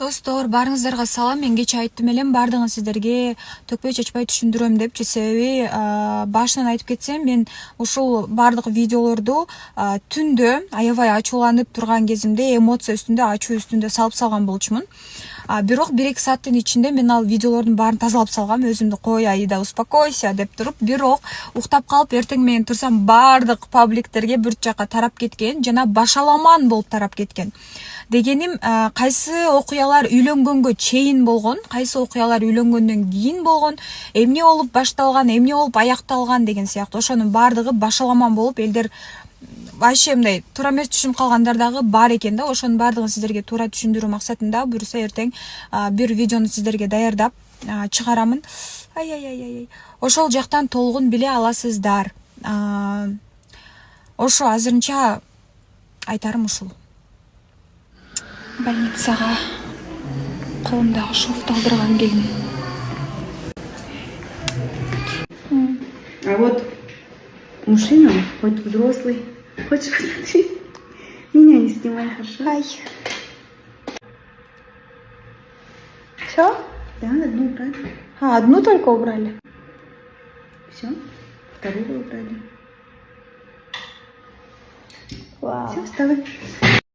Достор, барыңыздарга салам. Мен кече айттым элем, бардыгын сиздерге төкпөй чачпай түшүндүрөм депчи. Себеби башынан айтып кетсем, мен ушул бардык видеолорду түндө аябай ачууланып турган кезимде эмоция үстүндө, ачуу үстүндө салып салган болчумун. Бирок 1-2 сааттын ичинде мен ал видеолордун баарын тазалап салгам. Өзүмдү кой, Аида, успокойся деп туруп, бирок уктап калып эртең менен турсам бардык пабликтерге бир жака тарап кеткен жана башаламан болуп тарап кеткен. Дегеним, кайсы окуялар үйлөнгөнгө чейин болгон, кайсы окуялар үйлөнгөндөн кийин болгон, эмне болуп башталган, эмне болуп аякталган деген сыяктуу ошонун бардыгы башаламан болуп, элдер вообще мындай туура эмес түшүнүп калгандар дагы бар экен да. Ошонун бардыгын сиздерге туура түшүндүрүү максатында буюрса эртең бир видеону сиздерге даярдап чыгарамын. Ошол жактан толугун биле аласыздар. Ошо азырынча айтарым ушул. Больницага колумдагы шовду алдырган келдим. А вот мужчина, хоть взрослый, хочешь посмотреть? Меня не снимай, хорошо? Ай. Все? Да, одну убрали. Одну только убрали. Все, вторую убрали. Вау. Все, вставай.